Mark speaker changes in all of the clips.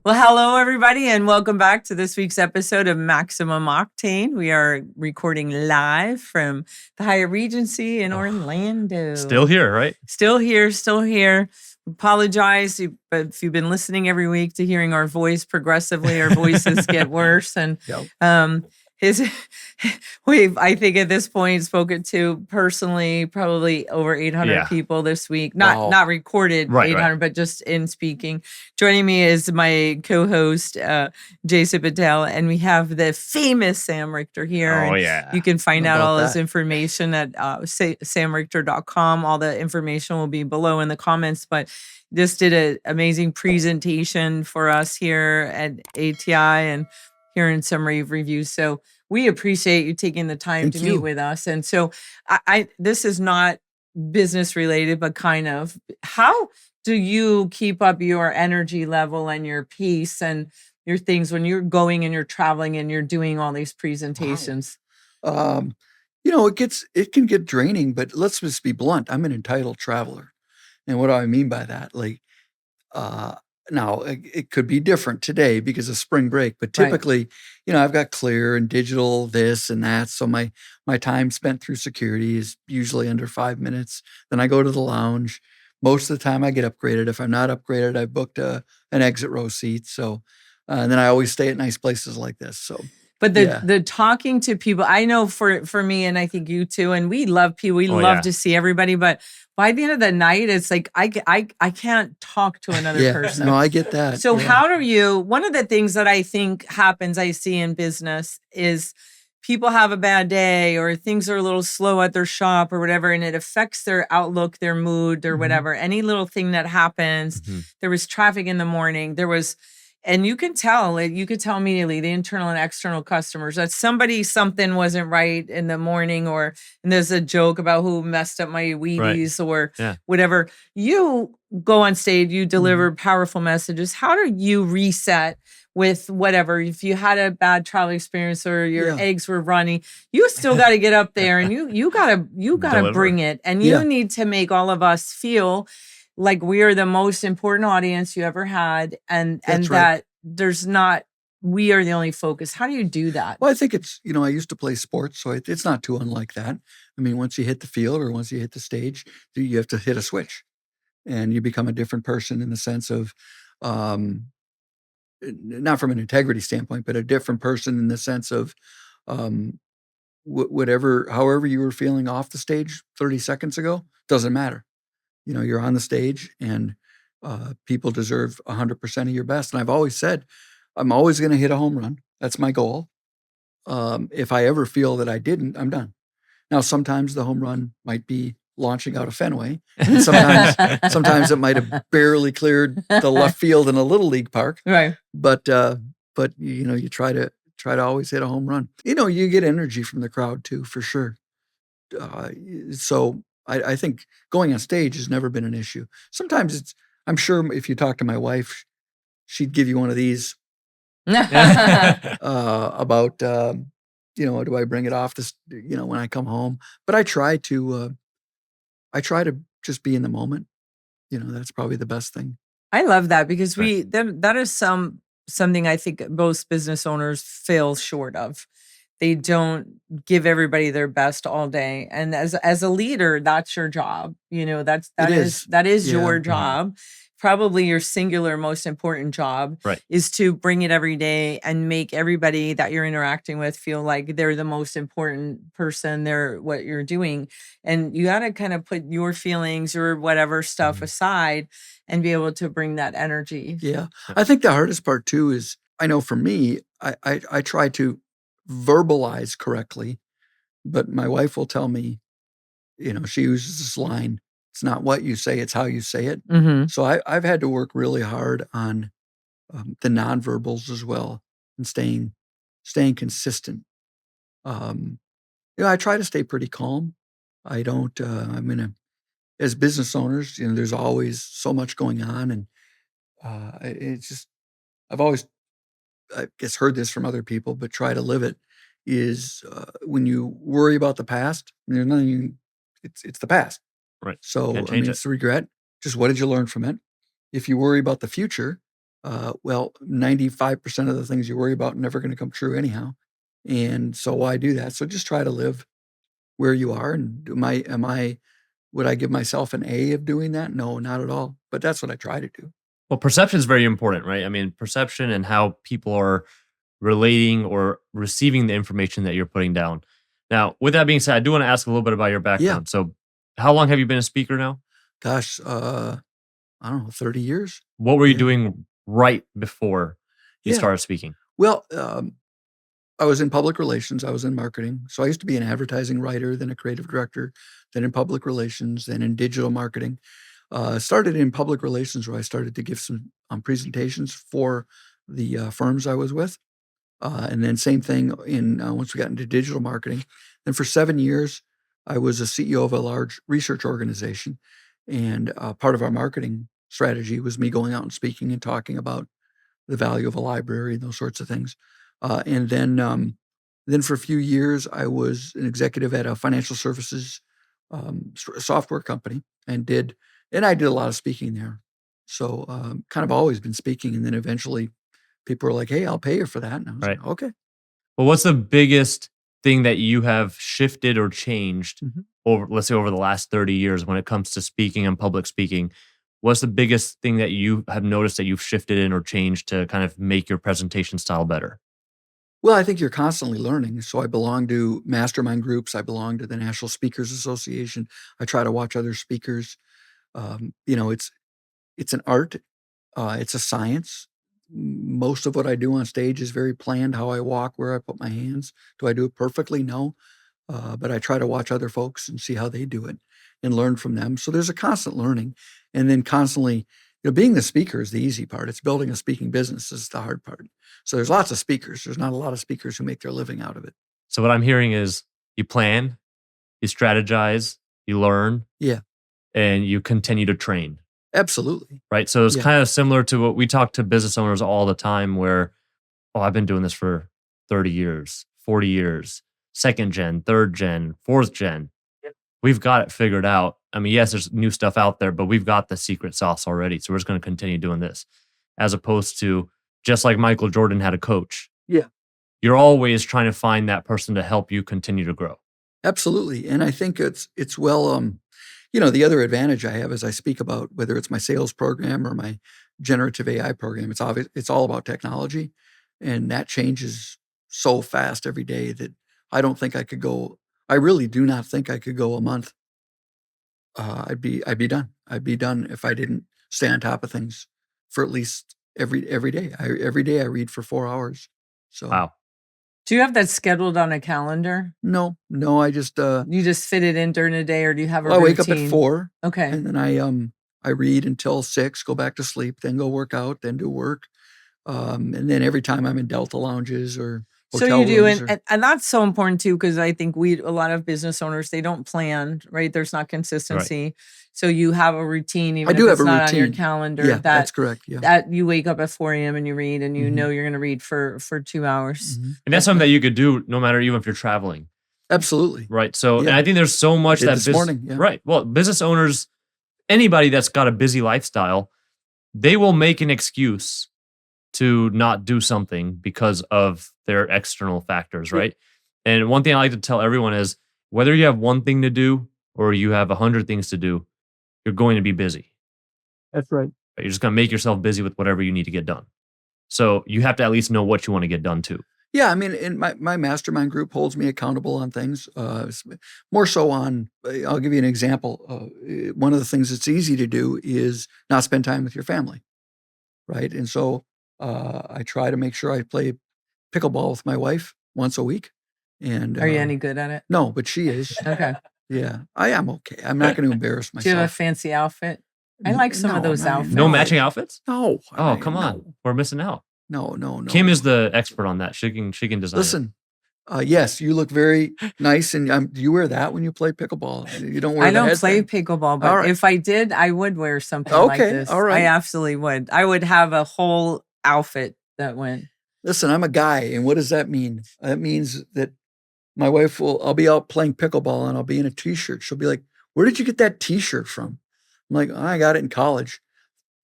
Speaker 1: Well, hello, everybody, and welcome back to this week's episode of Maximum Octane. We are recording live from the Hyatt Regency in Orlando.
Speaker 2: Still here, right?
Speaker 1: Still here. Apologize if you've been listening every week to hearing our voice progressively. Our voices get worse, and I think at this point spoken to personally probably over 800 people this week. Not recorded 800, but just in speaking. Joining me is my co-host Jason Patel, and we have the famous Sam Richter here. You can find out all his information at samrichter.com. All the information will be below in the comments, but just did an amazing presentation for us here at ATI and hearing some rave reviews. So we appreciate you taking the time to meet with us. And so this is not business related, but kind of. How do you keep up your energy level and your peace and your things when you're going and you're traveling and you're doing all these presentations?
Speaker 3: It can get draining, but let's just be blunt. I'm an entitled traveler. And what do I mean by that? Now, it could be different today because of spring break, but typically, I've got clear and digital this and that. So my time spent through security is usually under 5 minutes. Then I go to the lounge. Most of the time I get upgraded. If I'm not upgraded, I booked an exit row seat. So, and then I always stay at nice places like this. So.
Speaker 1: But the talking to people, I know for me, and I think you too, and we love people. We love to see everybody, but by the end of the night, it's like I can't talk to another person.
Speaker 3: No, I get that.
Speaker 1: So how do you? One of the things that I think happens, I see in business, is people have a bad day or things are a little slow at their shop or whatever, and it affects their outlook, their mood, or whatever. Any little thing that happens. There was traffic in the morning. There was. And you could tell immediately, the internal and external customers, that something wasn't right in the morning, and there's a joke about who messed up my Wheaties or whatever. You go on stage, you deliver powerful messages. How do you reset with whatever? If you had a bad travel experience or your eggs were runny, you still got to get up there and you gotta bring it. And you need to make all of us feel like we are the most important audience you ever had, and that we are the only focus. How do you do that?
Speaker 3: Well, I think it's, I used to play sports, so it's not too unlike that. I mean, once you hit the field or once you hit the stage, you have to hit a switch and you become a different person in the sense of, not from an integrity standpoint, but a different person in the sense of, however you were feeling off the stage 30 seconds ago, doesn't matter. You're on the stage and people deserve 100% of your best. And I've always said, I'm always going to hit a home run. That's my goal. If I ever feel that I didn't, I'm done. Now, sometimes the home run might be launching out of Fenway. And sometimes it might have barely cleared the left field in a little league park.
Speaker 1: Right.
Speaker 3: But you try to always hit a home run. You get energy from the crowd too, for sure. So I think going on stage has never been an issue. Sometimes I'm sure if you talk to my wife, she'd give you one of these about, do I bring it off this, when I come home? But I try to just be in the moment. That's probably the best thing.
Speaker 1: I love that because that is something I think most business owners fail short of. They don't give everybody their best all day. And as a leader, that's your job. That is your job. Probably your singular most important job is to bring it every day and make everybody that you're interacting with feel like they're the most important person. They're what you're doing. And you got to kind of put your feelings or whatever stuff aside and be able to bring that energy.
Speaker 3: Yeah. I think the hardest part too is, I know for me, I try to verbalize correctly, but my wife will tell me, she uses this line, it's not what you say, it's how you say it. So I've had to work really hard on the nonverbals as well and staying consistent. I try to stay pretty calm. I don't, as business owners, there's always so much going on, and it's just, I've always, I guess, heard this from other people, but try to live it, is when you worry about the past, there's nothing, it's the past.
Speaker 2: Right.
Speaker 3: So, it's the regret. Just what did you learn from it? If you worry about the future, Well, 95% of the things you worry about are never going to come true anyhow. And so why do that? So just try to live where you are. And would I give myself an A of doing that? No, not at all. But that's what I try to do.
Speaker 2: Well, perception is very important, right? I mean, perception and how people are relating or receiving the information that you're putting down. Now, with that being said, I do want to ask a little bit about your background. So, how long have you been a speaker now?
Speaker 3: Gosh, I don't know, 30 years.
Speaker 2: What were you doing right before you
Speaker 3: Yeah.
Speaker 2: started speaking?
Speaker 3: Well, I was in public relations. I was in marketing. So I used to be an advertising writer, then a creative director, then in public relations, then in digital marketing. Started in public relations where I started to give some presentations for the firms I was with. And then same thing in once we got into digital marketing. Then for 7 years, I was a CEO of a large research organization. And part of our marketing strategy was me going out and speaking and talking about the value of a library and those sorts of things. And then for a few years, I was an executive at a financial services software company and I did a lot of speaking there. So kind of always been speaking. And then eventually people were like, "Hey, I'll pay you for that." And I was like, "Okay."
Speaker 2: Well, what's the biggest thing that you have shifted or changed over, let's say, over the last 30 years when it comes to speaking and public speaking? What's the biggest thing that you have noticed that you've shifted in or changed to kind of make your presentation style better?
Speaker 3: Well, I think you're constantly learning. So I belong to mastermind groups. I belong to the National Speakers Association. I try to watch other speakers. It's an art. It's a science. Most of what I do on stage is very planned, how I walk, where I put my hands. Do I do it perfectly? No. But I try to watch other folks and see how they do it and learn from them. So there's a constant learning. And then constantly, being the speaker is the easy part. It's building a speaking business is the hard part. So there's lots of speakers. There's not a lot of speakers who make their living out of it.
Speaker 2: So what I'm hearing is you plan, you strategize, you learn, and you continue to train.
Speaker 3: Absolutely.
Speaker 2: Right. So it's kind of similar to what we talk to business owners all the time where, I've been doing this for 30 years, 40 years, second gen, third gen, fourth gen. We've got it figured out. I mean, yes, there's new stuff out there, but we've got the secret sauce already. So we're just going to continue doing this as opposed to just like Michael Jordan had a coach.
Speaker 3: Yeah.
Speaker 2: You're always trying to find that person to help you continue to grow.
Speaker 3: Absolutely. And I think it's well, the other advantage I have is I speak about whether it's my sales program or my generative AI program. It's all about technology, and that changes so fast every day that I really do not think I could go a month. I'd be done. I'd be done if I didn't stay on top of things for at least every day. Every day I read for 4 hours. So
Speaker 2: wow.
Speaker 1: Do you have that scheduled on a calendar?
Speaker 3: No. I just
Speaker 1: you just fit it in during the day, or do you have a
Speaker 3: I
Speaker 1: routine?
Speaker 3: wake up at 4.
Speaker 1: Okay.
Speaker 3: And then I read until 6, go back to sleep, then go work out, then do work. And then every time I'm in Delta lounges or hotel
Speaker 1: so you do,
Speaker 3: rooms
Speaker 1: and that's so important too, because I think a lot of business owners, they don't plan, right? There's not consistency. Right. So you have a routine, even if it's not on your calendar.
Speaker 3: Yeah, that's correct. Yeah.
Speaker 1: That you wake up at 4 a.m. and you read, and you know you're going to read for 2 hours.
Speaker 2: And that's something that you could do no matter even if you're traveling.
Speaker 3: Absolutely.
Speaker 2: Right. So and I think there's so much that
Speaker 3: this morning. Yeah.
Speaker 2: Right. Well, business owners, anybody that's got a busy lifestyle, they will make an excuse to not do something because of their external factors, right? And one thing I like to tell everyone is whether you have one thing to do or you have 100 things to do, you're going to be busy.
Speaker 3: That's right.
Speaker 2: You're just going to make yourself busy with whatever you need to get done. So you have to at least know what you want to get done too.
Speaker 3: Yeah, I mean, in my mastermind group holds me accountable on things. More so on, I'll give you an example. One of the things that's easy to do is not spend time with your family, right? And so I try to make sure I play pickleball with my wife once a week. And
Speaker 1: are you any good at it?
Speaker 3: No, but she is.
Speaker 1: Okay.
Speaker 3: Yeah, I am okay. I'm not going to embarrass myself.
Speaker 1: Do you have a fancy outfit? I like some of those outfits.
Speaker 2: No matching outfits?
Speaker 3: No.
Speaker 2: Oh, come on. No. We're missing out.
Speaker 3: No.
Speaker 2: Kim is the expert on that. She can design.
Speaker 3: Listen, yes, you look very nice, and do you wear that when you play pickleball? You don't wear.
Speaker 1: I don't play pickleball, but if I did, I would wear something like this.
Speaker 3: All right.
Speaker 1: I absolutely would. I would have a whole outfit that went.
Speaker 3: Listen, I'm a guy, and what does that mean? That means that my wife I'll be out playing pickleball, and I'll be in a t-shirt. She'll be like, "Where did you get that t-shirt from?" I'm like, "I got it in college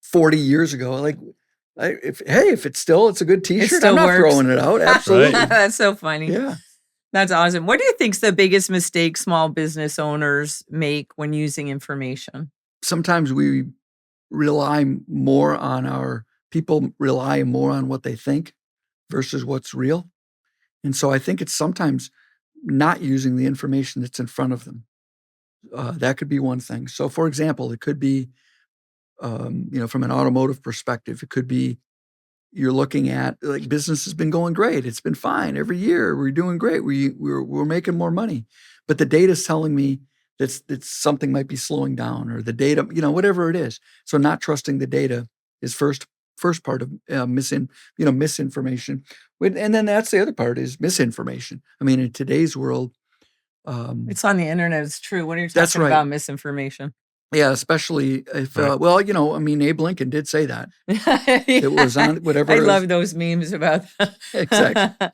Speaker 3: 40 years ago." Like, if it's a good T-shirt,
Speaker 1: still
Speaker 3: I'm not
Speaker 1: works.
Speaker 3: throwing it out. Absolutely.
Speaker 1: That's so funny.
Speaker 3: Yeah.
Speaker 1: That's awesome. What do you think's the biggest mistake small business owners make when using information?
Speaker 3: Sometimes people rely more on what they think versus what's real. And so I think it's sometimes not using the information that's in front of them. That could be one thing. So for example, it could be, from an automotive perspective, it could be you're looking at like business has been going great. It's been fine every year. We're doing great. We're making more money, but the data is telling me that something might be slowing down, or the data, whatever it is. So not trusting the data is first part of misinformation. And then that's the other part is misinformation. I mean, in today's world,
Speaker 1: it's on the internet. It's true. What are you
Speaker 3: That's
Speaker 1: talking
Speaker 3: right.
Speaker 1: about misinformation?
Speaker 3: yeah, especially if
Speaker 2: Right.
Speaker 3: Abe Lincoln did say that. It was on whatever.
Speaker 1: I
Speaker 3: it was-
Speaker 1: love those memes about that.
Speaker 3: Exactly.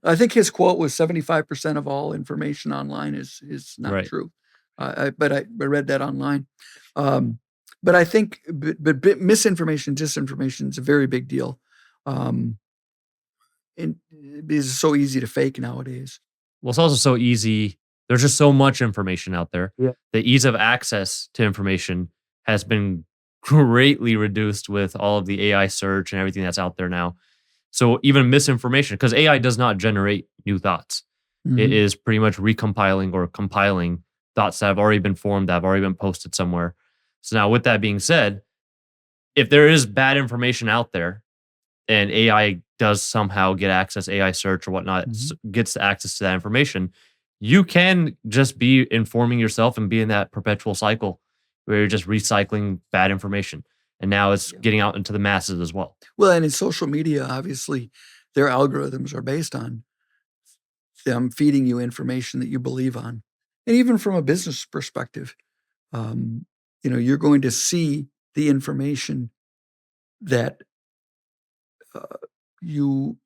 Speaker 3: I think his quote was 75% of all information online is not
Speaker 2: Right.
Speaker 3: true. But I read that online. But I think but misinformation, disinformation is a very big deal. And it's so easy to fake nowadays.
Speaker 2: Well, it's also so easy. There's just so much information out there.
Speaker 3: Yeah.
Speaker 2: The ease of access to information has been greatly reduced with all of the AI search and everything that's out there now. So even misinformation, because AI does not generate new thoughts. It
Speaker 3: Mhm.
Speaker 2: is pretty much recompiling or compiling thoughts that have already been formed, that have already been posted somewhere. So now with that being said, if there is bad information out there and AI does somehow get access, AI search or whatnot, gets access to that information, you can just be informing yourself and be in that perpetual cycle where you're just recycling bad information. And now it's
Speaker 3: Yeah.
Speaker 2: getting out into the masses as well.
Speaker 3: Well, and in social media, obviously, their algorithms are based on them feeding you information that you believe on. And even from a business perspective, you're going to see the information that you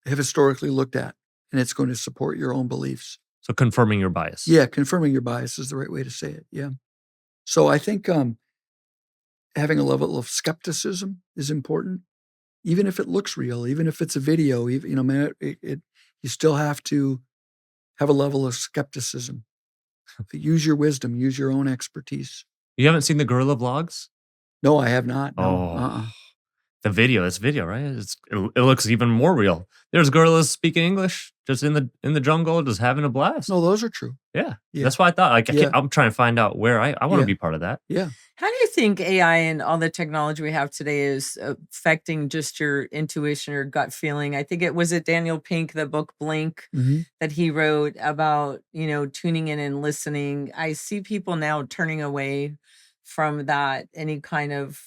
Speaker 3: have historically looked at, and it's going to support your own beliefs.
Speaker 2: So confirming your bias.
Speaker 3: Yeah, confirming your bias is the right way to say it. Yeah. So I think having a level of skepticism is important, even if it looks real, even if it's a video. You still have to have a level of skepticism. Use your wisdom, use your own expertise.
Speaker 2: You haven't seen the gorilla vlogs?
Speaker 3: No, I have not. No.
Speaker 2: Oh, this video, right? It looks even more real. There's gorillas speaking English just in the jungle, just having a blast.
Speaker 3: No, those are true.
Speaker 2: Yeah,
Speaker 3: Yeah.
Speaker 2: that's why I thought. Like,
Speaker 3: Yeah.
Speaker 2: I'm trying to find out where I want to
Speaker 3: Yeah.
Speaker 2: be part of that.
Speaker 3: Yeah.
Speaker 1: How do you think AI and all the technology we have today is affecting just your intuition or gut feeling? I think it was Daniel Pink, the book Blink,
Speaker 3: Mhm.
Speaker 1: that he wrote about, tuning in and listening. I see people now turning away from that, any kind of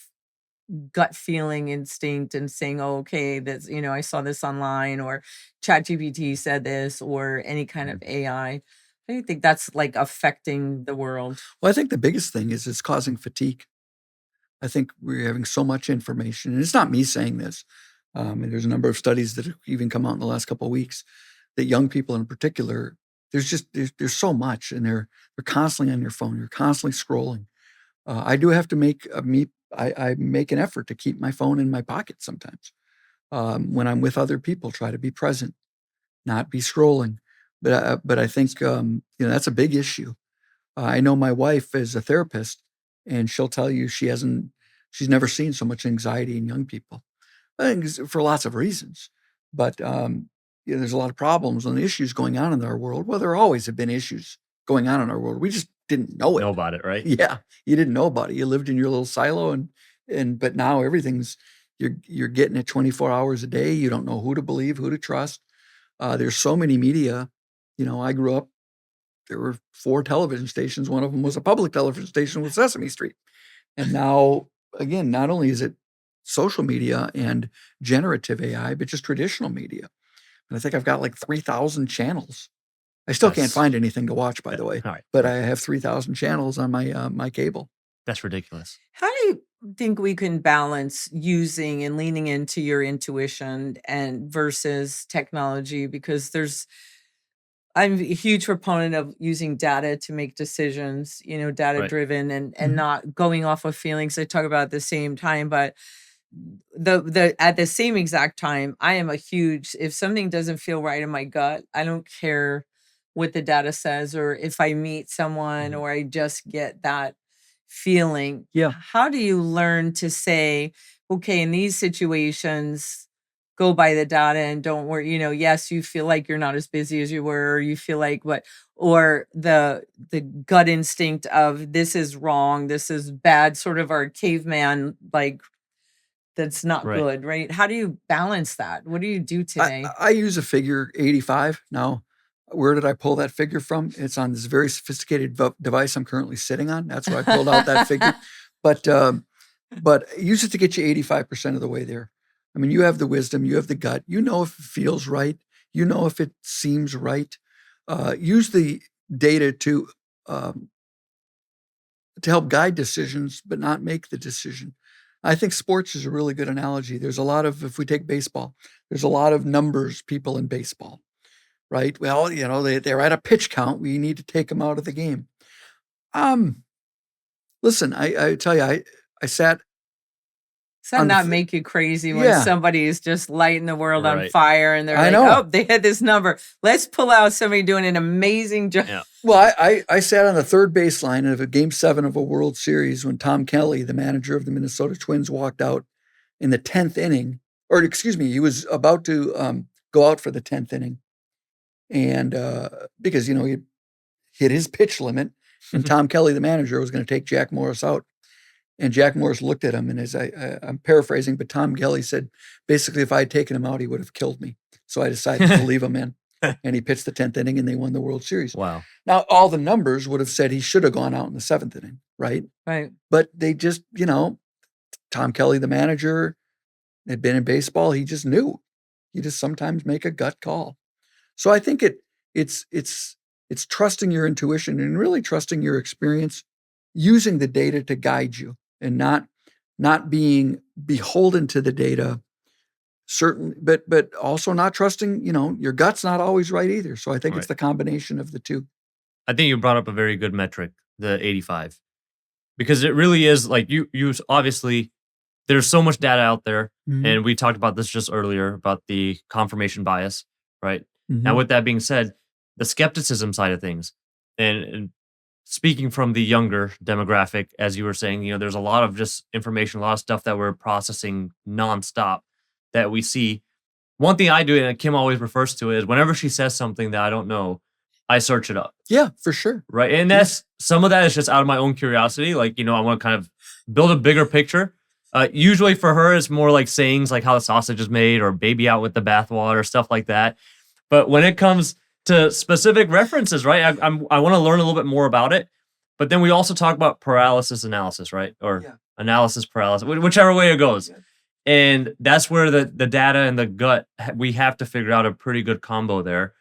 Speaker 1: gut feeling instinct, and saying, oh, okay, that's, I saw this online, or ChatGPT said this, or any kind of AI. How do you think that's like affecting the world?
Speaker 3: Well, I think the biggest thing is it's causing fatigue. I think we're having so much information, and it's not me saying this. And there's a number of studies that have even come out in the last couple of weeks that young people in particular, there's so much, and they're constantly on your phone. You're constantly scrolling. I do have to make I make an effort to keep my phone in my pocket sometimes. When I'm with other people, try to be present, not be scrolling. But I think that's a big issue. I know my wife is a therapist, and she'll tell you she's never seen so much anxiety in young people. I think it's for lots of reasons, but there's a lot of problems and issues going on in our world. Well, there always have been issues going on in our world. We just didn't know it.
Speaker 2: Know about it, right?
Speaker 3: Yeah, you didn't know about it. You lived in your little silo, but now everything's you're getting it 24 hours a day. You don't know who to believe, who to trust. There's so many media. I grew up. There were 4 television stations. One of them was a public television station with Sesame Street. And now, again, not only is it social media and generative AI, but just traditional media. And I think I've got like 3,000 channels. I still can't
Speaker 2: That's-
Speaker 3: find anything to watch, by the way,
Speaker 2: All right.
Speaker 3: but I have 3,000 channels on my cable.
Speaker 2: That's ridiculous.
Speaker 1: How do you think we can balance using and leaning into your intuition and versus technology? Because I'm a huge proponent of using data to make decisions, data
Speaker 2: Right.
Speaker 1: driven, and
Speaker 3: Mhm.
Speaker 1: not going off of feelings. I talk about at the same time, but the at the same exact time, I am a huge, if something doesn't feel right in my gut, I don't care what the data says, or if I meet someone
Speaker 2: Mhm.
Speaker 1: or I just get that feeling.
Speaker 3: Yeah.
Speaker 1: How do you learn to say, okay, in these situations, go by the data and don't worry, yes, you feel like you're not as busy as you were, or you feel like what, or the gut instinct of this is wrong, this is bad, sort of our caveman, like, that's not
Speaker 2: Right.
Speaker 1: good, right? How do you balance that? What do you do
Speaker 3: I,
Speaker 1: today?
Speaker 3: I use a figure 85. Now, where did I pull that figure from? It's on this very sophisticated device I'm currently sitting on. That's where I pulled out that figure. But use it to get you 85% of the way there. I mean, you have the wisdom, you have the gut, you know if it feels right, you know if it seems right. Use the data to help guide decisions, but not make the decision. I think sports is a really good analogy. There's a lot of, if we take baseball, there's a lot of numbers people in baseball, right? Well, they're at a pitch count. We need to take them out of the game. Listen, I tell you, I sat
Speaker 1: Does that
Speaker 3: on
Speaker 1: not make you crazy when
Speaker 3: yeah,
Speaker 1: somebody is just lighting the world on
Speaker 2: Right.
Speaker 1: fire and they're
Speaker 3: I
Speaker 1: like,
Speaker 3: know.
Speaker 1: oh, they had this number. Let's pull out somebody doing an amazing job.
Speaker 2: Yeah.
Speaker 3: Well, I sat on the third baseline of a game 7 of a World Series when Tom Kelly, the manager of the Minnesota Twins, walked out in the 10th inning, or excuse me, he was about to go out for the 10th inning. And because, he hit his pitch limit, and Tom Kelly, the manager, was going to take Jack Morris out. And Jack Morris looked at him, and as I'm paraphrasing, but Tom Kelly said, basically, if I had taken him out, he would have killed me. So I decided to leave him in. And he pitched the 10th inning, and they won the World Series.
Speaker 2: Wow.
Speaker 3: Now, all the numbers would have said he should have gone out in the 7th inning, right?
Speaker 1: Right.
Speaker 3: But they just, Tom Kelly, the manager, had been in baseball. He just knew. You just sometimes make a gut call. So I think it's trusting your intuition and really trusting your experience, using the data to guide you, and not being beholden to the data. But also not trusting. Your gut's not always right either. So I think it's
Speaker 2: Right.
Speaker 3: the combination of the two.
Speaker 2: I think you brought up a very good metric, the 85, because it really is like you obviously there's so much data out there,
Speaker 3: Mhm.
Speaker 2: and we talked about this just earlier about the confirmation bias, right? Now,
Speaker 3: Mhm.
Speaker 2: with that being said, the skepticism side of things, and speaking from the younger demographic, as you were saying, there's a lot of just information, a lot of stuff that we're processing nonstop that we see. One thing I do, and Kim always refers to it, is whenever she says something that I don't know, I search it up.
Speaker 3: Yeah, for sure.
Speaker 2: Right. And that's some of that is just out of my own curiosity. Like, I want to kind of build a bigger picture. Usually for her, it's more like sayings like how the sausage is made or baby out with the bathwater, stuff like that. But when it comes to specific references, right, I want to learn a little bit more about it. But then we also talk about paralysis analysis, right? Or analysis paralysis, whichever way it goes.
Speaker 3: Yeah.
Speaker 2: And that's where the data and the gut, we have to figure out a pretty good combo there.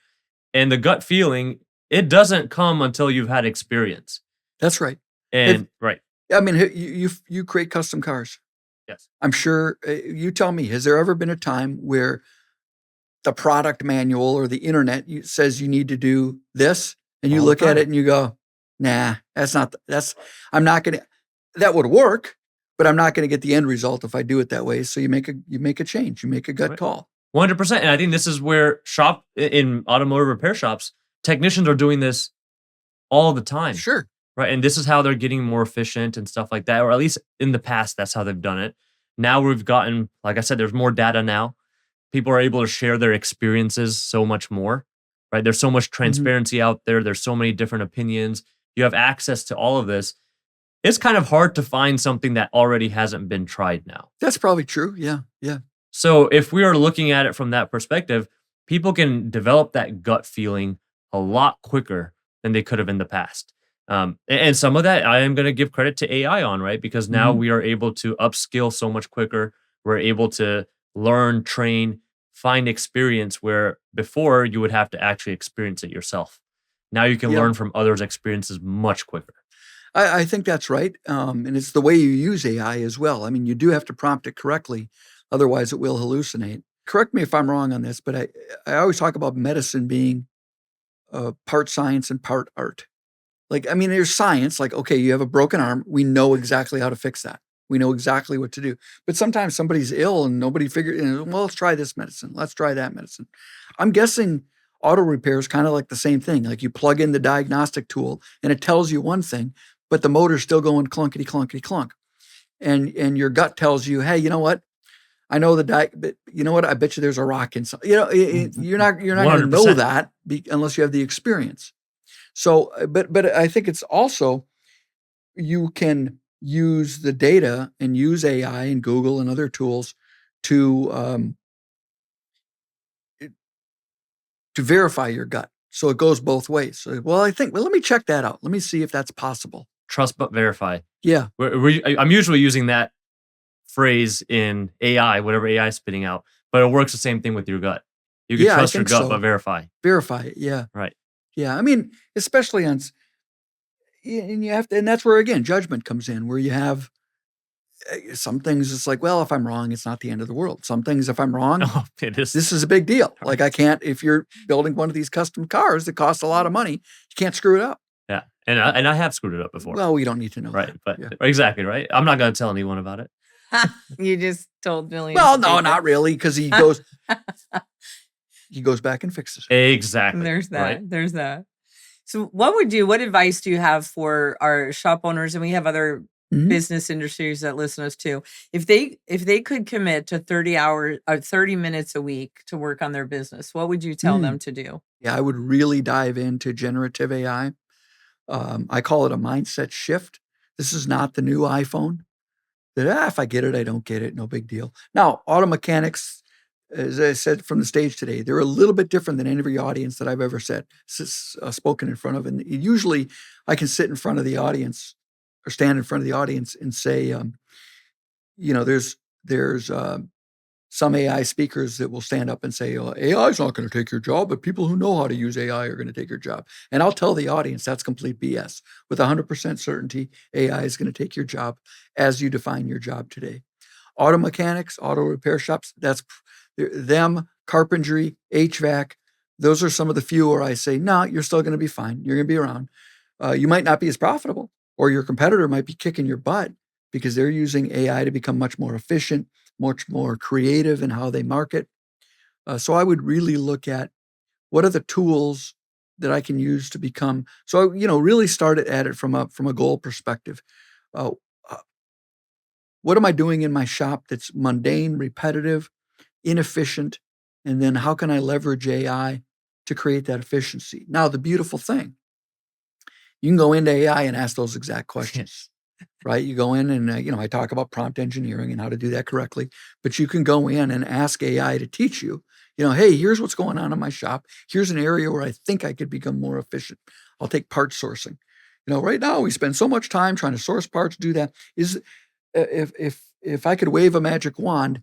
Speaker 2: And the gut feeling, it doesn't come until you've had experience.
Speaker 3: That's right.
Speaker 2: And right.
Speaker 3: I mean, you create custom cars.
Speaker 2: Yes.
Speaker 3: I'm sure. You tell me, has there ever been a time where the product manual or the internet says you need to do this, and you
Speaker 2: All the
Speaker 3: look at
Speaker 2: time.
Speaker 3: it and you go, nah, I'm not going to, that would work, but I'm not going to get the end result if I do it that way. So you make a change, you make a gut
Speaker 2: Right.
Speaker 3: call.
Speaker 2: 100%. And I think this is where in automotive repair shops, technicians are doing this all the time.
Speaker 3: Sure.
Speaker 2: Right. And this is how they're getting more efficient and stuff like that. Or at least in the past, that's how they've done it. Now we've gotten, like I said, there's more data now. People are able to share their experiences so much more. Right. There's so much transparency out there. There's so many different opinions. You have access to all of this. It's kind of hard to find something that already hasn't been tried now.
Speaker 3: That's probably true. Yeah. Yeah.
Speaker 2: So if we are looking at it from that perspective, people can develop that gut feeling a lot quicker than they could have in the past. And some of that I am going to give credit to AI on, right? Because now
Speaker 3: Mhm.
Speaker 2: we are able to upskill so much quicker. We're able to learn, train, find experience where before you would have to actually experience it yourself. Now you can
Speaker 3: Yep.
Speaker 2: learn from others' experiences much quicker.
Speaker 3: I think that's right. And it's the way you use AI as well. I mean, you do have to prompt it correctly. Otherwise, it will hallucinate. Correct me if I'm wrong on this, but I always talk about medicine being part science and part art. Like, I mean, there's science, like, okay, you have a broken arm. We know exactly how to fix that. We know exactly what to do. But sometimes somebody's ill and nobody figured, well, let's try this medicine. Let's try that medicine. I'm guessing auto repair is kind of like the same thing. Like you plug in the diagnostic tool and it tells you one thing, but the motor's still going clunkety, clunkety, clunk. And your gut tells you, hey, you know what? I know but you know what? I bet you there's a rock inside. You're not going to know that unless you have the experience. So, but I think it's also, you can use the data and use AI and Google and other tools to verify your gut. So it goes both ways. So, let me check that out. Let me see if that's possible.
Speaker 2: Trust but verify.
Speaker 3: Yeah.
Speaker 2: I'm usually using that phrase in AI, whatever AI is spitting out, but it works the same thing with your gut. You can trust your gut, but verify.
Speaker 3: Verify it. Yeah.
Speaker 2: Right.
Speaker 3: Yeah. I mean, especially and you have to, and that's where, again, judgment comes in, where you have some things. It's like, well, if I'm wrong, it's not the end of the world. Some things, if I'm wrong,
Speaker 2: it is.
Speaker 3: This is a big deal. Like I can't, if you're building one of these custom cars that costs a lot of money, you can't screw it up.
Speaker 2: Yeah. And I have screwed it up before.
Speaker 3: Well, we don't need to know.
Speaker 2: Right.
Speaker 3: That.
Speaker 2: But
Speaker 3: yeah.
Speaker 2: Exactly. Right. I'm not going to tell anyone about it.
Speaker 1: You just told millions.
Speaker 3: Well, no, not really. Because he goes back and fixes it.
Speaker 2: Exactly.
Speaker 1: There's that.
Speaker 2: Right?
Speaker 1: There's that. So what advice do you have for our shop owners? And we have other business industries that listen to us too. If they could commit to 30 minutes a week to work on their business, what would you tell them to do?
Speaker 3: Yeah, I would really dive into generative AI. I call it a mindset shift. This is not the new iPhone. That if I get it, I don't get it. No big deal. Now, auto mechanics, as I said from the stage today, they're a little bit different than every audience that I've ever spoken in front of. And usually I can sit in front of the audience or stand in front of the audience and say, there's some AI speakers that will stand up and say, AI is not going to take your job, but people who know how to use AI are going to take your job. And I'll tell the audience that's complete BS. With 100% certainty, AI is going to take your job as you define your job today. Auto mechanics, auto repair shops, that's them, carpentry, HVAC. Those are some of the few where I say, no, you're still going to be fine. You're going to be around. You might not be as profitable, or your competitor might be kicking your butt because they're using AI to become much more efficient, much more creative in how they market. So I would really look at what are the tools that I can use to become. So, really start at it from a goal perspective. What am I doing in my shop that's mundane, repetitive, inefficient? And then how can I leverage AI to create that efficiency? Now, the beautiful thing, you can go into AI and ask those exact questions. Right? You go in and, I talk about prompt engineering and how to do that correctly, but you can go in and ask AI to teach you, hey, here's what's going on in my shop. Here's an area where I think I could become more efficient. I'll take part sourcing. Right now we spend so much time trying to source parts, do that. If I could wave a magic wand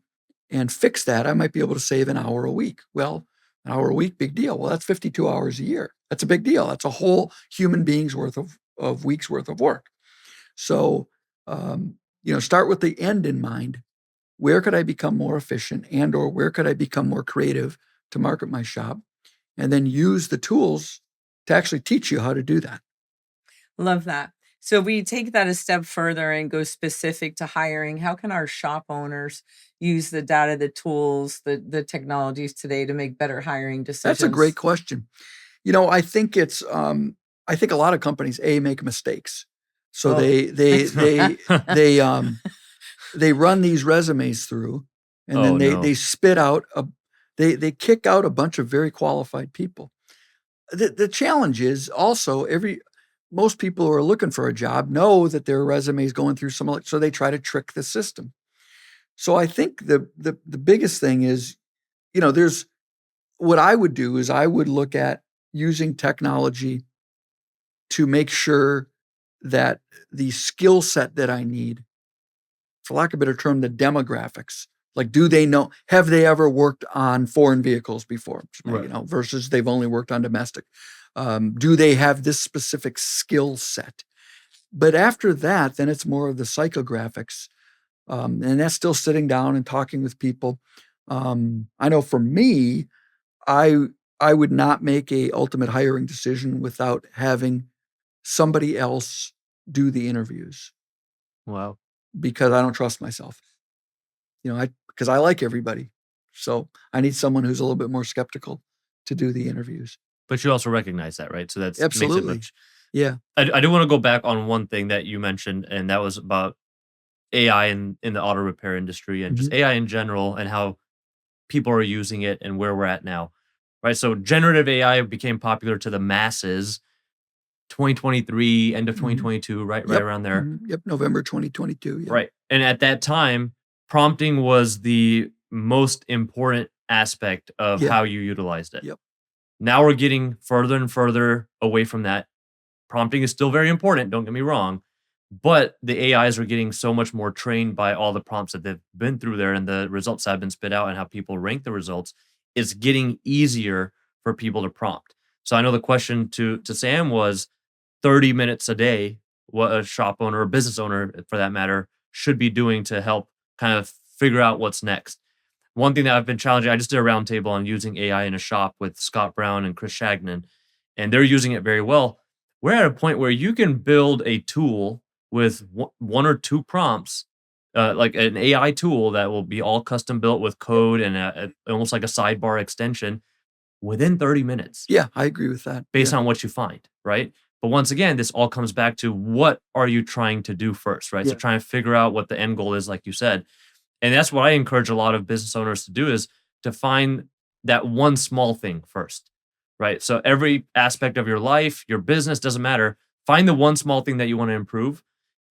Speaker 3: and fix that, I might be able to save an hour a week. Well, an hour a week, big deal. Well, that's 52 hours a year. That's a big deal. That's a whole human being's worth of weeks worth of work. So, start with the end in mind. Where could I become more efficient or where could I become more creative to market my shop? And then use the tools to actually teach you how to do that.
Speaker 1: Love that. So if we take that a step further and go specific to hiring, how can our shop owners use the data, the tools, the technologies today to make better hiring decisions?
Speaker 3: That's a great question. I think I think a lot of companies, make mistakes. So they run these resumes through, and then they spit out they kick out a bunch of very qualified people. The challenge is also most people who are looking for a job know that their resume is going through so they try to trick the system. So I think the biggest thing is, there's what I would do is I would look at using technology to make sure that the skill set that I need, for lack of a better term, the demographics, like have they ever worked on foreign vehicles before,
Speaker 2: right,
Speaker 3: versus they've only worked on domestic. Do they have this specific skill set? But after that, then it's more of the psychographics. And that's still sitting down and talking with people. I know for me, I would not make a ultimate hiring decision without having somebody else do the interviews.
Speaker 2: Wow.
Speaker 3: because I don't trust myself. Because I like everybody. So I need someone who's a little bit more skeptical to do the interviews.
Speaker 2: But you also recognize that, right? So that's
Speaker 3: Absolutely.
Speaker 2: makes it much.
Speaker 3: Yeah.
Speaker 2: I do want to go back on one thing that you mentioned, and that was about AI in the auto repair industry and just AI in general and how people are using it and where we're at now, right? So generative AI became popular to the masses 2023, end of 2022, right around there.
Speaker 3: Yep, November 2022. Yep.
Speaker 2: Right. And at that time, prompting was the most important aspect of how you utilized it.
Speaker 3: Yep.
Speaker 2: Now we're getting further and further away from that. Prompting is still very important, don't get me wrong, but the AIs are getting so much more trained by all the prompts that they've been through there and the results that have been spit out and how people rank the results. It's getting easier for people to prompt. So I know the question to Sam was 30 minutes a day, what a shop owner or business owner, for that matter, should be doing to help kind of figure out what's next. One thing that I've been challenging, I just did a roundtable on using AI in a shop with Scott Brown and Chris Shagnon, and they're using it very well. We're at a point where you can build a tool with one or two prompts, like an AI tool that will be all custom built with code and almost like a sidebar extension within 30 minutes.
Speaker 3: Yeah, I agree with that.
Speaker 2: Based on what you find, right? But once again, this all comes back to what are you trying to do first, right? So trying to figure out what the end goal is, like you said. And that's what I encourage a lot of business owners to do, is to find that one small thing first, right? So every aspect of your life, your business, doesn't matter. Find the one small thing that you want to improve.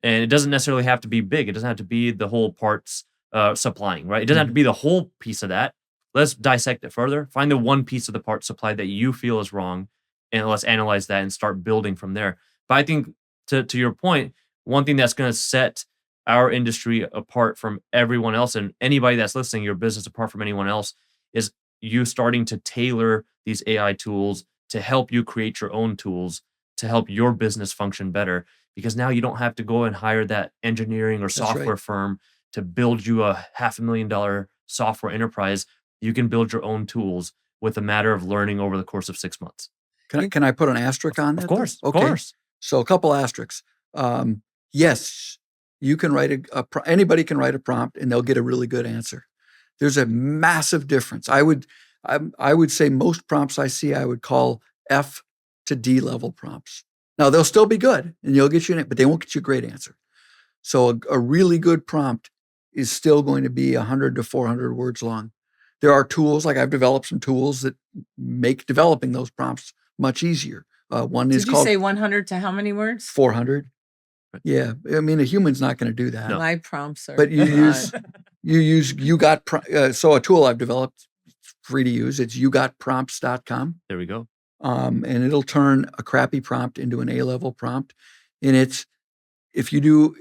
Speaker 2: And it doesn't necessarily have to be big. It doesn't have to be the whole parts supplying, right? It doesn't have to be the whole piece of that. Let's dissect it further. Find the one piece of the part supply that you feel is wrong, and let's analyze that and start building from there. But I think to your point, one thing that's going to set our industry apart from everyone else, and anybody that's listening, your business apart from anyone else, is you starting to tailor these AI tools to help you create your own tools to help your business function better. Because now you don't have to go and hire that engineering or software firm to build you a $500,000 software enterprise. You can build your own tools with a matter of learning over the course of 6 months.
Speaker 3: Can I put an asterisk on that?
Speaker 2: Of course.
Speaker 3: Okay.
Speaker 2: Of course.
Speaker 3: So a couple asterisks. Yes, you can write anybody can write a prompt and they'll get a really good answer. There's a massive difference. I would say most prompts I see, I would call F to D level prompts. Now they'll still be good and they'll get you but they won't get you a great answer. So a really good prompt is still going to be 100 to 400 words long. There are tools, like I've developed some tools that make developing those prompts much easier. One is called—
Speaker 1: Did you say 100 to how many words?
Speaker 3: 400. Yeah, I mean a human's not going to do that.
Speaker 2: No.
Speaker 1: My prompts are.
Speaker 3: But so a tool I've developed, it's free to use. It's yougotprompts.com.
Speaker 2: There we go.
Speaker 3: And it'll turn a crappy prompt into an A-level prompt. And it's if you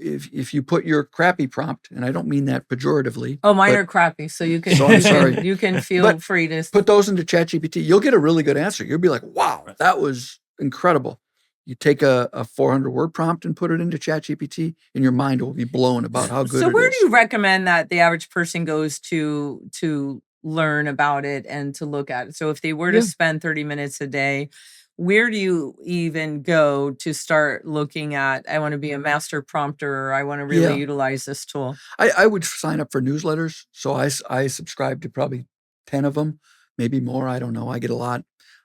Speaker 3: put your crappy prompt, and I don't mean that pejoratively.
Speaker 1: Oh, mine are crappy, so you can.
Speaker 3: So I'm sorry.
Speaker 1: You can feel free to
Speaker 3: put those into ChatGPT. You'll get a really good answer. You'll be like, "Wow, that was incredible." You take a 400-word prompt and put it into ChatGPT, and your mind will be blown about how good it is.
Speaker 1: So where do you recommend that the average person goes to learn about it and to look at it? So if they were to spend 30 minutes a day, where do you even go to start looking at, I want to be a master prompter, or I want to really utilize this tool? I
Speaker 3: would sign up for newsletters. So I subscribe to probably 10 of them, maybe more. I don't know. I get a lot.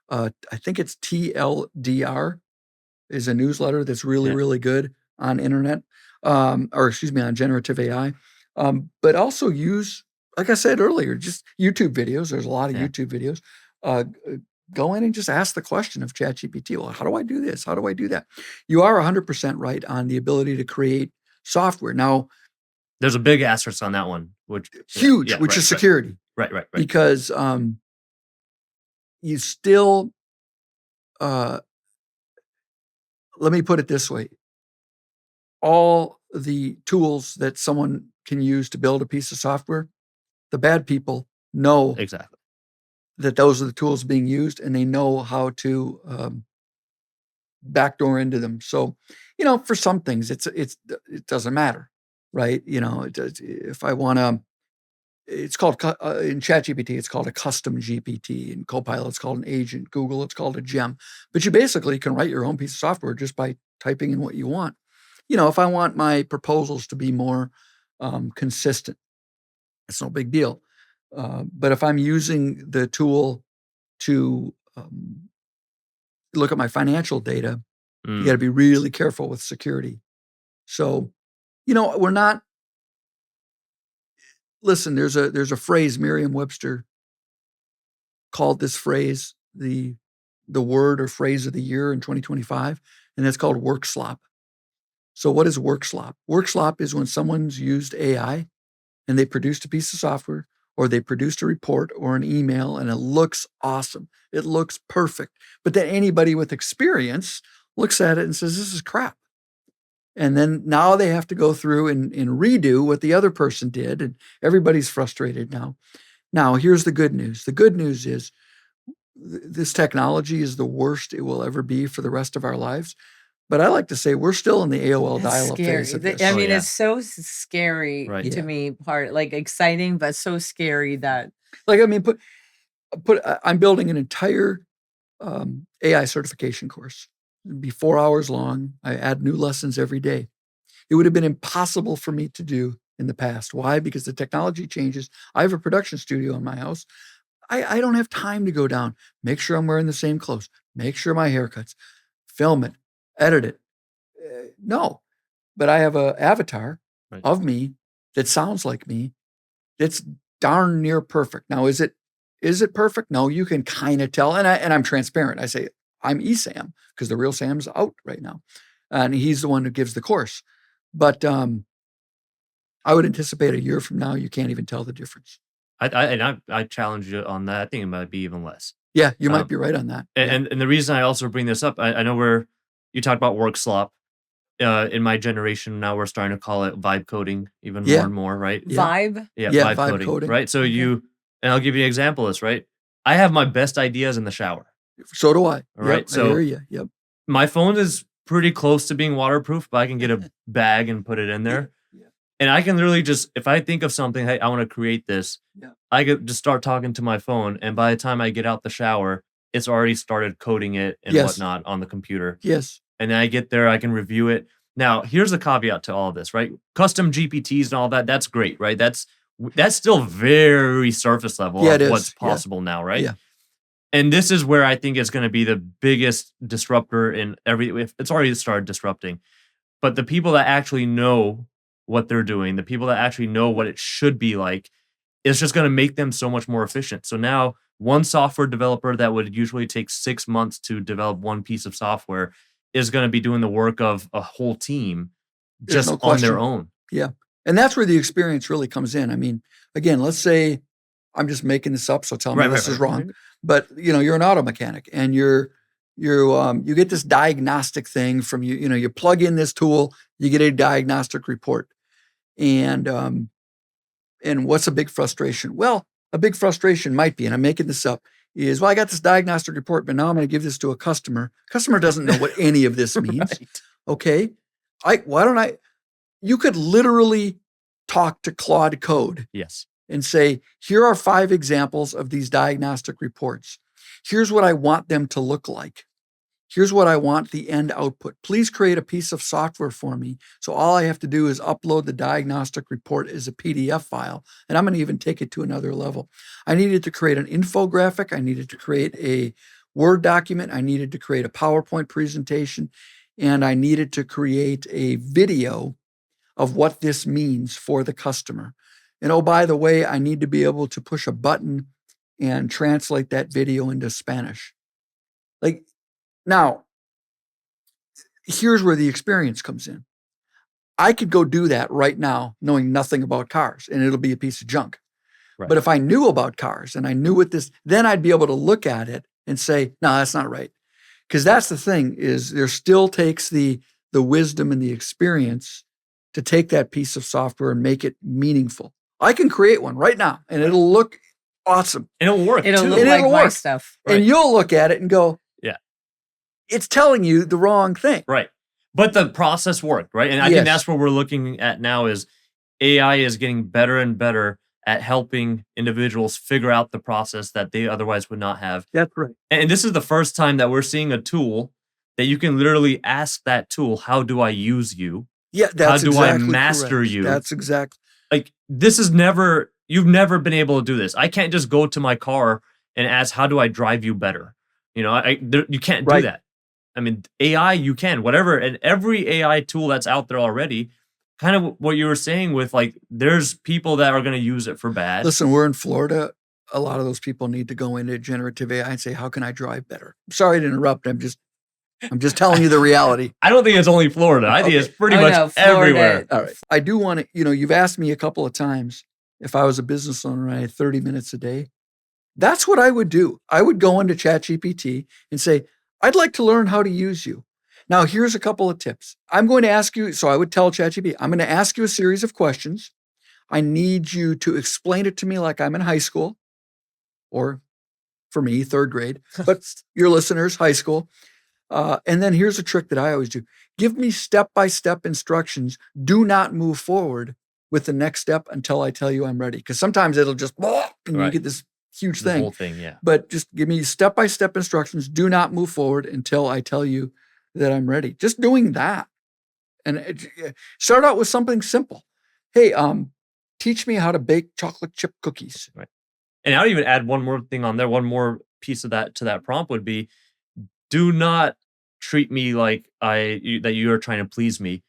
Speaker 3: I think it's TLDR is a newsletter that's really, really good on internet, on generative AI. But also use, like I said earlier, just YouTube videos. There's a lot of YouTube videos. Go in and just ask the question of ChatGPT. Well, how do I do this? How do I do that? You are 100% right on the ability to create software. Now,
Speaker 2: there's a big asterisk on that one, which
Speaker 3: huge, which is security.
Speaker 2: Right.
Speaker 3: Because you still, let me put it this way. All the tools that someone can use to build a piece of software, the bad people know
Speaker 2: exactly
Speaker 3: that those are the tools being used, and they know how to backdoor into them. So, for some things, it doesn't matter, right? If I want to, it's called in ChatGPT, it's called a custom GPT. In Copilot, it's called an agent. Google, it's called a gem. But you basically can write your own piece of software just by typing in what you want. If I want my proposals to be more consistent. It's no big deal. But if I'm using the tool to look at my financial data, you got to be really careful with security. So, we're not. Listen, there's a phrase Merriam-Webster called this phrase the word or phrase of the year in 2025, and that's called work slop. So what is work slop? Work slop is when someone's used AI and they produced a piece of software or they produced a report or an email and it looks awesome. It looks perfect. But then anybody with experience looks at it and says, this is crap. And then now they have to go through and redo what the other person did, and everybody's frustrated now. Now, here's the good news. The good news is this technology is the worst it will ever be for the rest of our lives. But I like to say we're still in the AOL dial-up phase of this.
Speaker 1: I mean, it's so scary to me, like exciting, but so scary that.
Speaker 3: Like, I mean, I'm building an entire AI certification course. It'd be 4 hours long. I add new lessons every day. It would have been impossible for me to do in the past. Why? Because the technology changes. I have a production studio in my house. I don't have time to go down, make sure I'm wearing the same clothes, make sure my haircut's, film it, edit it. No, but I have an avatar of me that sounds like me. That's darn near perfect. Now, is it perfect? No, you can kind of tell. And I'm transparent. I say, I'm eSam because the real Sam's out right now. And he's the one who gives the course. But I would anticipate a year from now, you can't even tell the difference.
Speaker 2: I challenge you on that. I think it might be even less.
Speaker 3: Yeah, you might be right on that.
Speaker 2: And the reason I also bring this up, I know you talked about work slop. In my generation now, we're starting to call it vibe coding even more and more, right?
Speaker 1: Vibe?
Speaker 2: Yeah, vibe coding, right? So and I'll give you an example of this, right? I have my best ideas in the shower.
Speaker 3: So do I.
Speaker 2: All right. So
Speaker 3: I hear you. Yep.
Speaker 2: My phone is pretty close to being waterproof, but I can get a bag and put it in there. And I can literally just, if I think of something, hey, I want to create this, I could just start talking to my phone. And by the time I get out the shower, it's already started coding it and whatnot on the computer.
Speaker 3: Yes.
Speaker 2: And then I get there, I can review it. Now, here's a caveat to all of this, right? Custom GPTs and all that, that's great, right? That's still very surface level of what's possible now, right?
Speaker 3: Yeah.
Speaker 2: And this is where I think it's going to be the biggest disruptor it's already started disrupting. But the people that actually know what they're doing, the people that actually know what it should be like, it's just going to make them so much more efficient. So now one software developer that would usually take 6 months to develop one piece of software is going to be doing the work of a whole team just on their own.
Speaker 3: Yeah. And that's where the experience really comes in. I mean, again, let's say I'm just making this up, so tell me this is wrong. But you're an auto mechanic and you get this diagnostic thing from you plug in this tool, you get a diagnostic report. And what's a big frustration? Well, a big frustration might be, and I'm making this up, is, I got this diagnostic report, but now I'm going to give this to a customer. Customer doesn't know what any of this means. Right. Okay. You could literally talk to Claude Code.
Speaker 2: Yes.
Speaker 3: And say, here are 5 examples of these diagnostic reports. Here's what I want them to look like. Here's what I want the end output. Please create a piece of software for me. So all I have to do is upload the diagnostic report as a PDF file. And I'm going to even take it to another level. I needed to create an infographic. I needed to create a Word document. I needed to create a PowerPoint presentation. And I needed to create a video of what this means for the customer. And oh, by the way, I need to be able to push a button and translate that video into Spanish. Now, here's where the experience comes in. I could go do that right now, knowing nothing about cars, and it'll be a piece of junk. Right. But if I knew about cars and I knew what then I'd be able to look at it and say, no, that's not right. Because that's the thing, is there still takes the wisdom and the experience to take that piece of software and make it meaningful. I can create one right now, and it'll look awesome.
Speaker 2: And it'll work.
Speaker 1: It'll look like my stuff.
Speaker 3: Right. And you'll look at it and go,
Speaker 2: yeah,
Speaker 3: it's telling you the wrong thing.
Speaker 2: Right. But the process worked, right? And I think that's what we're looking at now is AI is getting better and better at helping individuals figure out the process that they otherwise would not have.
Speaker 3: That's right.
Speaker 2: And this is the first time that we're seeing a tool that you can literally ask that tool, how do I use you?
Speaker 3: Yeah, that's
Speaker 2: how do
Speaker 3: exactly
Speaker 2: I master
Speaker 3: correct.
Speaker 2: you?
Speaker 3: That's exactly.
Speaker 2: like this is never, you've never been able to do this. I can't just go to my car and ask, how do I drive you better? You know, you can't do that. I mean, AI, you can, whatever. And every AI tool that's out there already, kind of what you were saying with like, there's people that are going to use it for bad.
Speaker 3: Listen, we're in Florida. A lot of those people need to go into generative AI and say, how can I drive better? Sorry to interrupt. I'm just telling you the reality.
Speaker 2: I don't think it's only Florida. I think it's pretty much everywhere.
Speaker 3: All right. I do want to, you've asked me a couple of times if I was a business owner and I had 30 minutes a day. That's what I would do. I would go into ChatGPT and say, I'd like to learn how to use you. Now, here's a couple of tips. I'm going to ask you, so I would tell ChatGPT, I'm going to ask you a series of questions. I need you to explain it to me like I'm in high school, or for me, third grade, but your listeners, high school. And then here's a trick that I always do. Give me step-by-step instructions. Do not move forward with the next step until I tell you I'm ready. Because sometimes it'll just, and you get this huge thing.
Speaker 2: Whole thing, yeah.
Speaker 3: But just give me step-by-step instructions. Do not move forward until I tell you that I'm ready. Just doing that. And start out with something simple. Hey, teach me how to bake chocolate chip cookies.
Speaker 2: Right. And I'd even add one more thing on there. One more piece of that to that prompt would be, do not treat me like that you are trying to please me.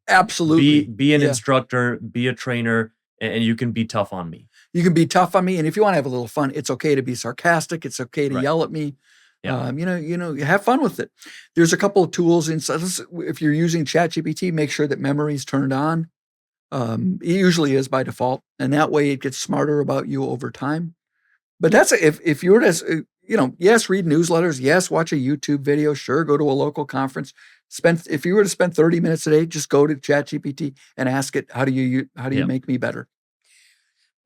Speaker 3: Absolutely.
Speaker 2: Be an instructor, be a trainer, and you can be tough on me.
Speaker 3: You can be tough on me. And if you want to have a little fun, it's okay to be sarcastic. It's okay to yell at me. Yeah. Have fun with it. There's a couple of tools inside. If you're using ChatGPT, make sure that memory is turned on. It usually is by default. And that way it gets smarter about you over time. But that's if you were to, yes, read newsletters. Yes, watch a YouTube video. Sure, go to a local conference. If you were to spend 30 minutes a day, just go to ChatGPT and ask it, how do you make me better?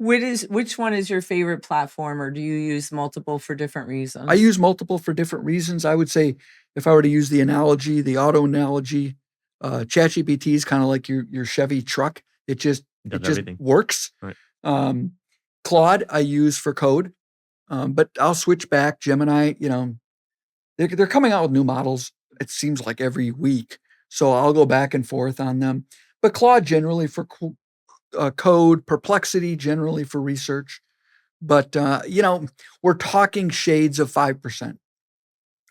Speaker 1: Which one is your favorite platform, or do you use multiple for different reasons?
Speaker 3: I use multiple for different reasons. I would say if I were to use the auto analogy, ChatGPT is kind of like your Chevy truck. It just works. Right. Claude I use for code, but I'll switch back. Gemini, they're coming out with new models. It seems like every week, so I'll go back and forth on them. But Claude generally for code, Perplexity generally for research. But we're talking shades of 5%.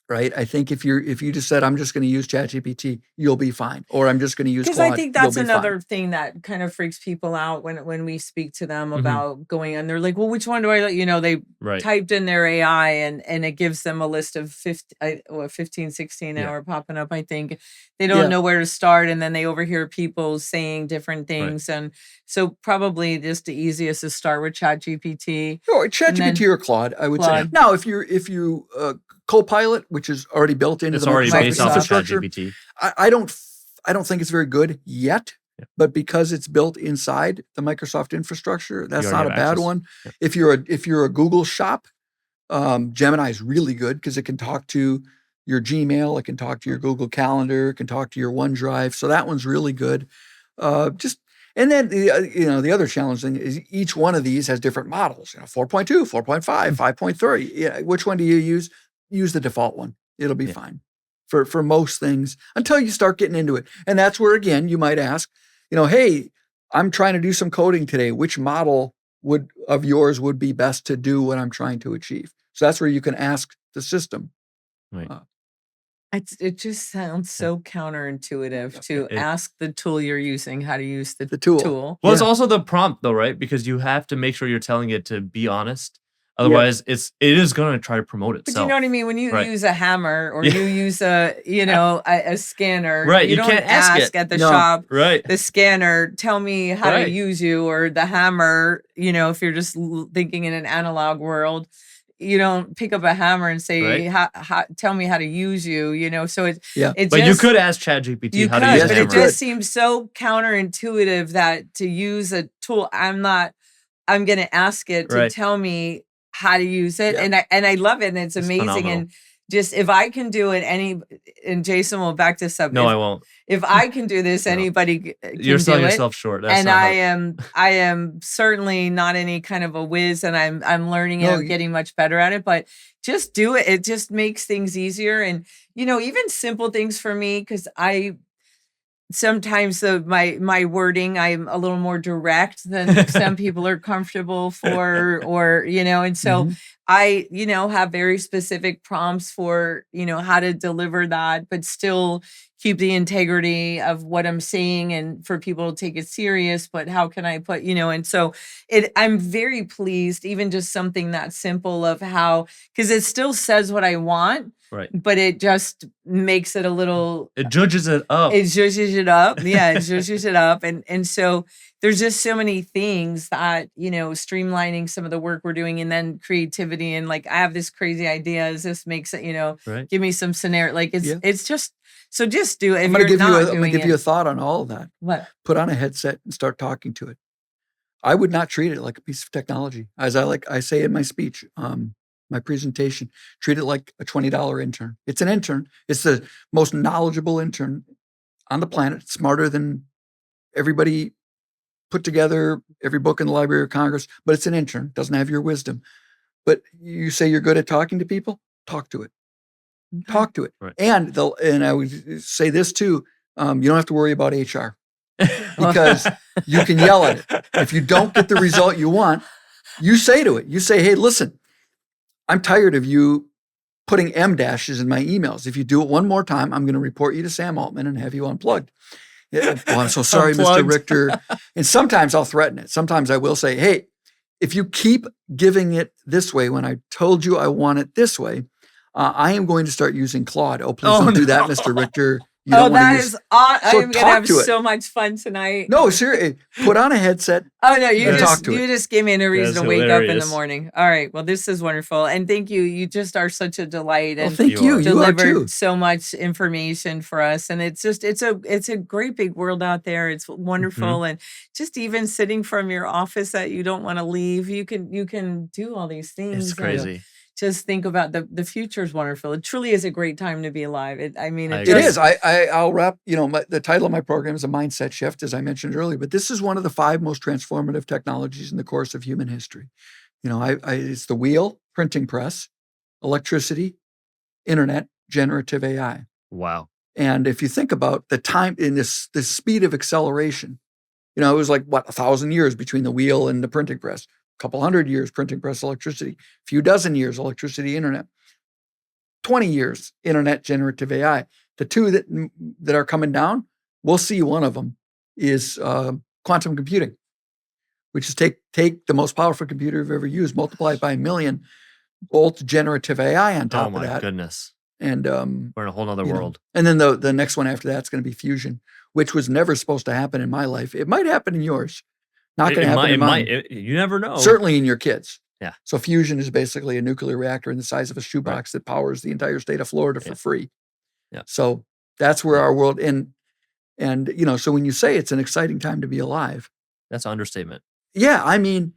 Speaker 3: Right. I think if you just said, I'm just going to use ChatGPT, you'll be fine. Or I'm just going to use Claude.
Speaker 1: Because I think that's another thing that kind of freaks people out when we speak to them about going on. They're like, well, which one do I let? They typed in their AI and it gives them a list of 15, 16 now are popping up, I think. They don't know where to start. And then they overhear people saying different things. Right. And so probably just the easiest is start with ChatGPT.
Speaker 3: Or ChatGPT or Claude, I would say. Now, if you Copilot, which is already built into the Microsoft infrastructure, I don't think it's very good yet. Yeah. But because it's built inside the Microsoft infrastructure, that's not a bad one. Yeah. If you're a Google shop, Gemini is really good because it can talk to your Gmail, it can talk to your Google Calendar, it can talk to your OneDrive. So that one's really good. And then the other challenge thing is each one of these has different models. 4.2, 4.5, 5.3. Yeah, which one do you use? Use the default one. It'll be fine for most things until you start getting into it. And that's where, again, you might ask, hey, I'm trying to do some coding today. Which model of yours would be best to do what I'm trying to achieve? So that's where you can ask the system.
Speaker 2: Right.
Speaker 1: It just sounds so counterintuitive to ask the tool you're using how to use the
Speaker 2: tool. Well, it's also the prompt though, right? Because you have to make sure you're telling it to be honest. Otherwise, it is going to try to promote itself.
Speaker 1: But you know what I mean? When you use a hammer or you use a scanner,
Speaker 2: right?
Speaker 1: You don't
Speaker 2: can't ask
Speaker 1: at the shop,
Speaker 2: right?
Speaker 1: The scanner, tell me how to use you, or the hammer. If you're just thinking in an analog world, you don't pick up a hammer and say, tell me how to use you. So
Speaker 2: but you could ask ChatGPT how to use a hammer.
Speaker 1: But it just seems so counterintuitive that to use a tool, I'm going to ask it to tell me how to use it. And I love it. And it's amazing.
Speaker 2: Phenomenal.
Speaker 1: And just, if I can do it, and Jason will back this up.
Speaker 2: No, I won't.
Speaker 1: If I can do this, anybody can
Speaker 2: You're selling
Speaker 1: do it.
Speaker 2: yourself short.
Speaker 1: And I am certainly not any kind of a whiz, and I'm learning it. I'm getting much better at it, but just do it. It just makes things easier. And, even simple things for me, because sometimes my wording, I'm a little more direct than some people are comfortable for, or, and so I, have very specific prompts for, how to deliver that, but still keep the integrity of what I'm saying and for people to take it serious. But how can I put, and so I'm very pleased, even just something that simple of how, because it still says what I want.
Speaker 2: Right.
Speaker 1: But it just makes it a little.
Speaker 2: It judges it up.
Speaker 1: It judges it up. Yeah, it judges it up. And so there's just so many things that, streamlining some of the work we're doing, and then creativity, and like, I have this crazy idea. This makes it,
Speaker 2: right.
Speaker 1: Give me some scenario. Like it's just, so just do it.
Speaker 3: I'm going to give you a thought on all of that.
Speaker 1: What?
Speaker 3: Put on a headset and start talking to it. I would not treat it like a piece of technology. As I say in my speech, my presentation, treat it like a $20 intern. It's an intern. It's the most knowledgeable intern on the planet, smarter than everybody put together, every book in the Library of Congress, but it's an intern, doesn't have your wisdom. But you say you're good at talking to people, talk to it. Okay. Talk to it.
Speaker 2: Right.
Speaker 3: And I would say this too, you don't have to worry about HR because you can yell at it. If you don't get the result you want, you say to it, hey, listen, I'm tired of you putting M dashes in my emails. If you do it one more time, I'm going to report you to Sam Altman and have you unplugged. Yeah, well, I'm so sorry, Mr. Richter. And sometimes I'll threaten it. Sometimes I will say, hey, if you keep giving it this way when I told you I want it this way, I am going to start using Claude. Oh, please don't do that, Mr. Richter. You don't
Speaker 1: that is awesome. I'm going to have so much fun tonight.
Speaker 3: No, seriously. Put on a headset.
Speaker 1: Oh, no, you just gave me a reason to wake up in the morning. All right. Well, this is wonderful. And thank you. You just are such a delight. And
Speaker 3: thank you. You are too.
Speaker 1: So much information for us. And it's just, it's a great big world out there. It's wonderful. And just even sitting from your office that you don't want to leave, you can do all these things.
Speaker 2: It's crazy.
Speaker 1: Just think about the future is wonderful. It truly is a great time to be alive. It
Speaker 3: is. I'll wrap, the title of my program is A Mindset Shift, as I mentioned earlier, but this is one of the 5 most transformative technologies in the course of human history. It's the wheel, printing press, electricity, internet, generative AI.
Speaker 2: Wow.
Speaker 3: And if you think about the time in this speed of acceleration, it was like 1,000 years between the wheel and the printing press. Couple hundred years, printing press, electricity, few dozen years, electricity, internet, 20 years, internet, generative AI. The 2 that are coming down, we'll see one of them is quantum computing, which is take the most powerful computer you've ever used, multiply it by 1 million, bolt generative AI on top of that.
Speaker 2: Oh my goodness.
Speaker 3: And
Speaker 2: we're in a whole other world.
Speaker 3: And then the next one after that's going to be fusion, which was never supposed to happen in my life. It might happen in yours. Not going to happen in mine.
Speaker 2: You never know.
Speaker 3: Certainly in your kids.
Speaker 2: Yeah.
Speaker 3: So fusion is basically a nuclear reactor in the size of a shoebox that powers the entire state of Florida for free.
Speaker 2: Yeah.
Speaker 3: So that's where our world and so when you say it's an exciting time to be alive.
Speaker 2: That's an understatement.
Speaker 3: Yeah. I mean,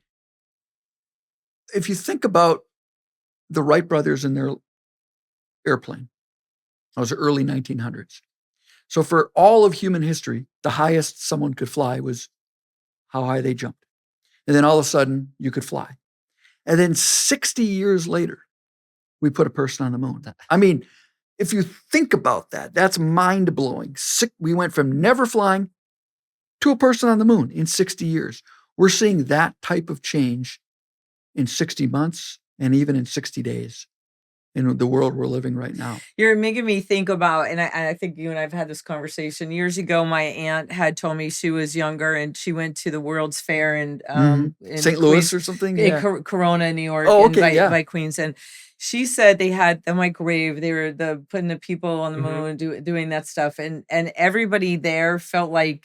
Speaker 3: if you think about the Wright brothers and their airplane, that was the early 1900s. So for all of human history, the highest someone could fly was how high they jumped. And then all of a sudden you could fly. And then 60 years later, we put a person on the moon. I mean, if you think about that, that's mind blowing. We went from never flying to a person on the moon in 60 years. We're seeing that type of change in 60 months and even in 60 days. In the world we're living right now.
Speaker 1: You're making me think about, and I think you and I've had this conversation years ago. My aunt had told me she was younger and she went to the World's Fair in
Speaker 3: St. Louis or something?
Speaker 1: In Corona, New York, by Queens. And she said they had the microwave. They were putting the people on the moon, doing that stuff. And everybody there felt like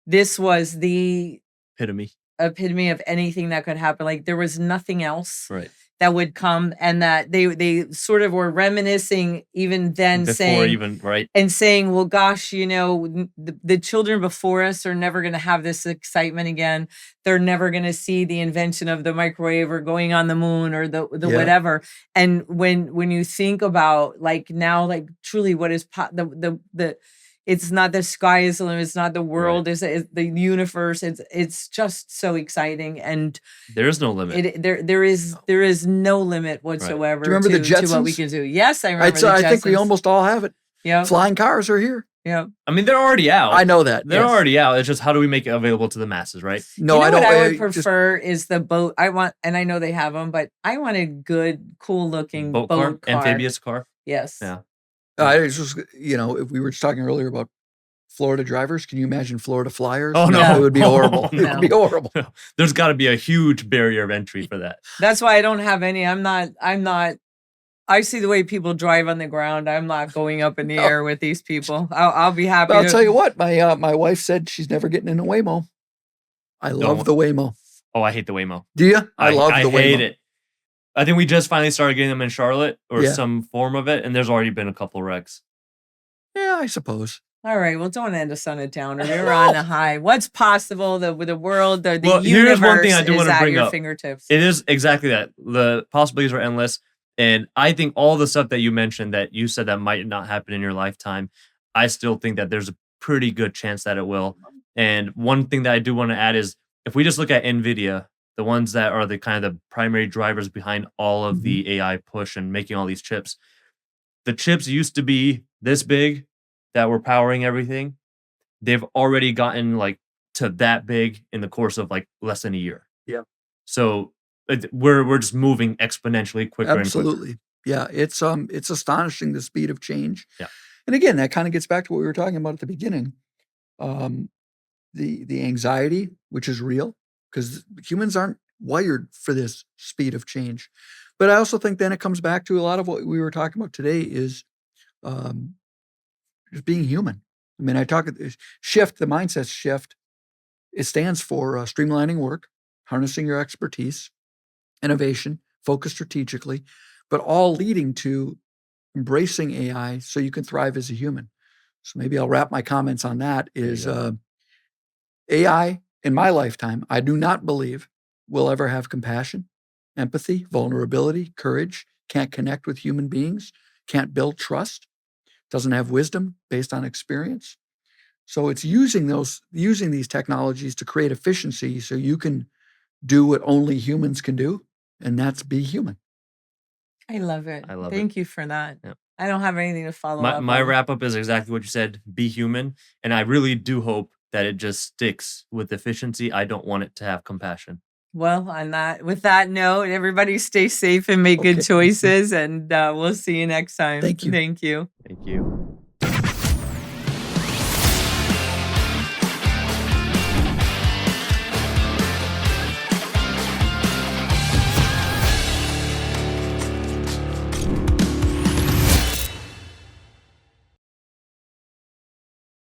Speaker 1: this was the epitome of anything that could happen. Like there was nothing else.
Speaker 2: Right.
Speaker 1: That would come, and that they sort of were reminiscing even then, saying, well, gosh, the children before us are never going to have this excitement again. They're never going to see the invention of the microwave or going on the moon or the whatever. And when you think about like now, like truly, what is the it's not the sky is the limit. It's not the world. Right. It's the universe. It's just so exciting, and
Speaker 2: there is no limit.
Speaker 1: There is no limit whatsoever.
Speaker 3: Right. Do you remember the Jetsons?
Speaker 1: To what we can do. Yes, I remember.
Speaker 3: I think we almost all have it.
Speaker 1: Yeah.
Speaker 3: Flying cars are here.
Speaker 1: Yeah.
Speaker 2: I mean, they're already out.
Speaker 3: I know that.
Speaker 2: They're
Speaker 3: yes.
Speaker 2: already out. It's just how do we make it available to the masses, right?
Speaker 3: No,
Speaker 1: You know
Speaker 3: I don't.
Speaker 1: what I would
Speaker 3: just-
Speaker 1: prefer is the boat. I want, and I know they have them, but I want a good, cool looking boat car.
Speaker 2: Amphibious car.
Speaker 1: Yes.
Speaker 2: Yeah.
Speaker 3: I just, if we were just talking earlier about Florida drivers, can you imagine Florida flyers?
Speaker 2: Oh,
Speaker 1: no.
Speaker 3: It would be horrible.
Speaker 2: No.
Speaker 3: It would be horrible.
Speaker 2: There's got to be a huge barrier of entry for that.
Speaker 1: That's why I don't have any. I'm not, I see the way people drive on the ground. I'm not going up in the air with these people. I'll be happy.
Speaker 3: But I'll tell you what, my wife said she's never getting in a Waymo. I love the Waymo.
Speaker 2: Oh, I hate the Waymo.
Speaker 3: Do you? I love the Waymo.
Speaker 2: I hate it. I think we just finally started getting them in Charlotte or
Speaker 3: Yeah.
Speaker 2: some form of it, and there's already been a couple wrecks.
Speaker 3: Yeah, I suppose.
Speaker 1: All right. Well, don't end us on a downer. We're on a high. What's possible? The world, the
Speaker 2: Well,
Speaker 1: universe
Speaker 2: here's one thing I do
Speaker 1: is
Speaker 2: want to
Speaker 1: at
Speaker 2: bring
Speaker 1: your
Speaker 2: up.
Speaker 1: fingertips.
Speaker 2: It is exactly that. The possibilities are endless. And I think all the stuff that you mentioned that you said that might not happen in your lifetime, I still think that there's a pretty good chance that it will. And one thing that I do want to add is if we just look at NVIDIA, the ones that are the kind of the primary drivers behind all of the AI push and making all these chips, the chips used to be this big that were powering everything. They've already gotten like to that big in the course of like less than a year.
Speaker 3: Yeah.
Speaker 2: So we're just moving exponentially quicker and quicker.
Speaker 3: Absolutely. Yeah, it's astonishing the speed of change.
Speaker 2: Yeah.
Speaker 3: And again, that kind of gets back to what we were talking about at the beginning. The anxiety, which is real, because humans aren't wired for this speed of change. But I also think then it comes back to a lot of what we were talking about today is just being human. I mean, shift, the mindset shift. It stands for streamlining work, harnessing your expertise, innovation, focus strategically, but all leading to embracing AI so you can thrive as a human. So maybe I'll wrap my comments on that is AI in my lifetime, I do not believe will ever have compassion, empathy, vulnerability, courage, can't connect with human beings, can't build trust, doesn't have wisdom based on experience. So it's using these technologies to create efficiency so you can do what only humans can do, and that's be human.
Speaker 1: I love it.
Speaker 2: I love it.
Speaker 1: Thank you for that.
Speaker 2: Yep.
Speaker 1: I don't have anything to follow up.
Speaker 2: My
Speaker 1: on.
Speaker 2: wrap up is exactly what you said. Be human. And I really do hope that it just sticks with efficiency. I don't want it to have compassion.
Speaker 1: Well, with that note, everybody stay safe and make good choices, and we'll see you next time.
Speaker 3: Thank you.
Speaker 1: Thank you.
Speaker 2: Thank you.